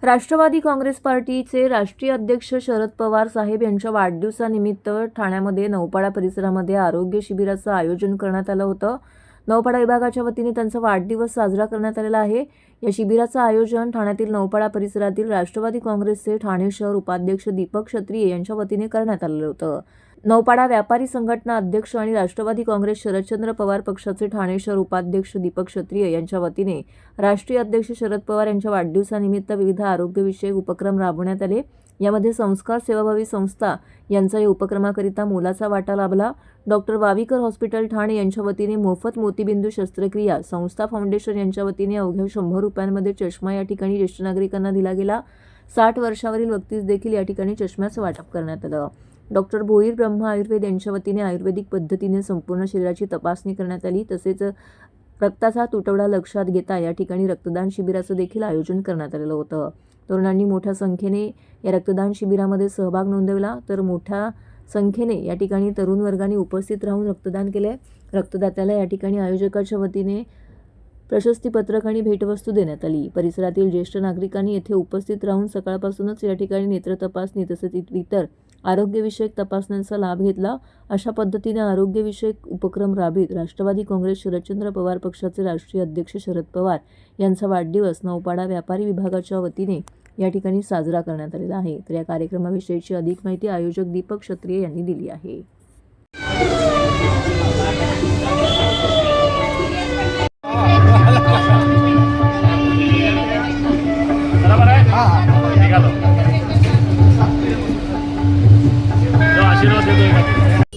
राष्ट्रवादी काँग्रेस पार्टीचे राष्ट्रीय अध्यक्ष शरद पवार साहेब यांच्या वाढदिवसानिमित्त ठाण्यामध्ये नौपाडा परिसरामध्ये आरोग्य शिबिराचं आयोजन करण्यात आलं होतं। नौपाडा विभागाच्या वतीने त्यांचा वाढदिवस साजरा करण्यात आलेला आहे। या शिबिराचं आयोजन ठाण्यातील नौपाडा परिसरातील राष्ट्रवादी काँग्रेसचे ठाणे शहर उपाध्यक्ष दीपक क्षत्रिय यांच्या वतीने करण्यात आलेलं होतं। नौपाडा व्यापारी संघटना अध्यक्ष आणि राष्ट्रवादी काँग्रेस शरदचंद्र पवार पक्षाचे ठाणे शहर उपाध्यक्ष दीपक क्षत्रिय यांच्या वतीने राष्ट्रीय अध्यक्ष शरद पवार यांच्या वाढदिवसानिमित्त विविध आरोग्यविषयक उपक्रम राबवण्यात आले। यामध्ये संस्कार सेवाभावी संस्था यांचा या उपक्रमाकरिता मोलाचा वाटा लाभला। डॉक्टर वावीकर हॉस्पिटल ठाणे यांच्या वतीने मोफत मोतीबिंदू शस्त्रक्रिया, संस्था फाउंडेशन यांच्या वतीने अवघ्या 100 रुपयांमध्ये चष्मा या ठिकाणी ज्येष्ठ नागरिकांना दिला गेला। 60 वर्षावरील व्यक्तीस देखील या ठिकाणी चष्म्याचं वाटप करण्यात आलं। डॉक्टर भोईर ब्रह्मा आयुर्वेद यांच्या वतीने आयुर्वेदिक पद्धतीने संपूर्ण शरीराची तपासणी करण्यात आली। तसेच रक्ताचा तुटवडा लक्षात घेता या ठिकाणी रक्तदान शिबिराचं देखील आयोजन करण्यात आलेलं होतं। तरुणांनी मोठ्या संख्येने या रक्तदान शिबिरामध्ये सहभाग नोंदवला, तर मोठ्या संख्येने या ठिकाणी तरुण वर्गाने उपस्थित राहून रक्तदान केले। रक्तदात्याला या ठिकाणी आयोजकाच्या वतीने प्रशस्ती पत्रक आणि भेटवस्तू देण्यात आली। परिसरातील ज्येष्ठ नागरिकांनी येथे उपस्थित राहून सकाळपासूनच या ठिकाणी नेत्र तपासणी तसेच इतर आरोग्यविषयक तपासण्यांचा लाभ घेतला। अशा पद्धतीने आरोग्यविषयक उपक्रम राबवित राष्ट्रवादी काँग्रेस शरदचंद्र पवार पक्षाचे राष्ट्रीय अध्यक्ष शरद पवार यांचा वाढदिवस नौपाडा व्यापारी विभागाच्या वतीने या ठिकाणी साजरा करण्यात आलेला आहे। तर या कार्यक्रमाविषयीची अधिक माहिती आयोजक दीपक क्षत्रिय यांनी दिली आहे।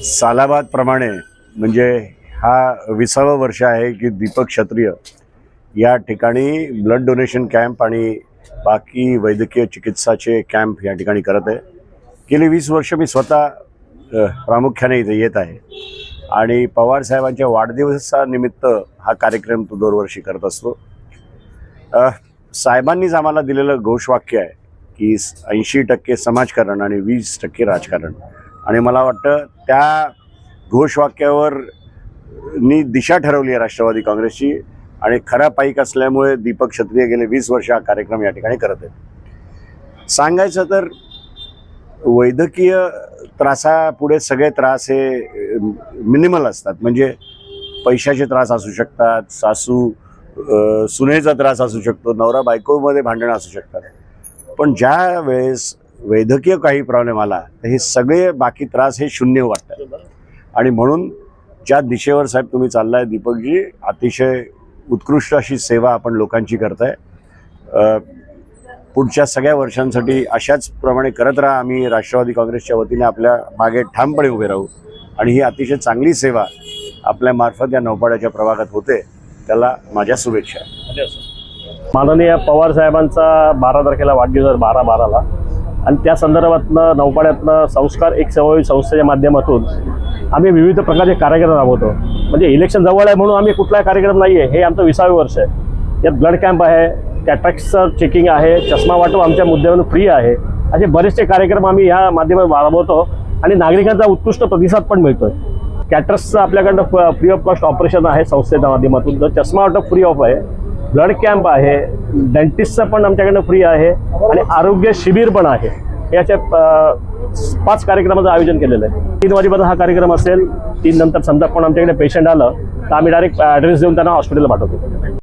सालाबाद प्रमाणे म्हणजे हा 20वे वर्ष आहे की दीपक क्षत्रिय या ठिकाणी ब्लड डोनेशन कॅम्प आणि बाकी वैद्यकीय चिकित्साचे कॅम्प या ठिकाणी करत आहे। गेली 20 वर्ष मी स्वतः प्रामुख्याने इथे येत आहे आणि पवार साहेबांच्या वाढदिवसानिमित्त हा कार्यक्रम तो दरवर्षी करत असतो। साहेबांनीच आम्हाला दिलेलं घोषवाक्य आहे की 80% समाजकारण आणि 20% राजकारण, आणि मला वाटतं त्या घोषवाक्यावर दिशा ठरवली आहे राष्ट्रवादी काँग्रेसची, आणि खरा पाईक असल्यामुळे दीपक क्षत्रिय गेले 20 वर्ष हा कार्यक्रम या ठिकाणी करत आहेत। सांगायचं तर वैद्यकीय त्रासापुढे सगळे त्रास हे मिनिमल असतात, म्हणजे पैशाचे त्रास असू शकतात, सासू सुनेचा त्रास असू शकतो, नवरा बायकोमध्ये भांडणं असू शकतात, पण ज्या वेळेस वैद्यकीय काही प्रॉब्लेम आला तर हे सगळे बाकी त्रास हे शून्य वाटतात। आणि म्हणून ज्या दिशेवर साहेब तुम्ही चाललाय दीपकजी, अतिशय उत्कृष्ट अशी सेवा आपण लोकांची करताय। पुढच्या सगळ्या वर्षांसाठी अशाच प्रमाणे करत राहा। आम्ही राष्ट्रवादी काँग्रेसच्या वतीने आपल्या मागे ठामपणे उभे राहू आणि ही अतिशय चांगली सेवा आपल्या मार्फत या नौपाड्याच्या प्रभागात होते, त्याला माझ्या शुभेच्छा। माननीय पवार साहेबांचा 12 तारखेला वाढदिवस 12/12ला, आणि त्या संदर्भातनं नौपाड्यातनं संस्कार एक सेवाभावी संस्थेच्या माध्यमातून आम्ही विविध प्रकारचे कार्यक्रम राबवतो। म्हणजे इलेक्शन जवळ आहे म्हणून आम्ही कुठलाही कार्यक्रम नाही आहे, हे आमचं 20वे वर्ष आहे। यात ब्लड कॅम्प आहे, कॅटरॅक्टचं चेकिंग आहे, चष्मा वाटप आमच्या मुद्द्यावरून फ्री आहे, असे बरेचसे कार्यक्रम आम्ही ह्या माध्यमातून राबवतो आणि नागरिकांचा उत्कृष्ट प्रतिसाद पण मिळतोय। कॅटरॅक्टचं आपल्याकडं फ्री ऑफ कॉस्ट ऑपरेशन आहे संस्थेच्या माध्यमातून, तर चष्मा वाटप फ्री ऑफ आहे, ब्लड कॅम्प आहे, डेंटिस्टचं पण आमच्याकडनं फ्री आहे आणि आरोग्य शिबिर पण आहे। याच्या 5 कार्यक्रमाचं आयोजन केलेलं आहे। 3 वाजेपर्यंत हा कार्यक्रम असेल। 3 नंतर समजा पण आमच्याकडे पेशंट आलं तर आम्ही डायरेक्ट ॲड्रेस देऊन त्यांना हॉस्पिटलला पाठवतो।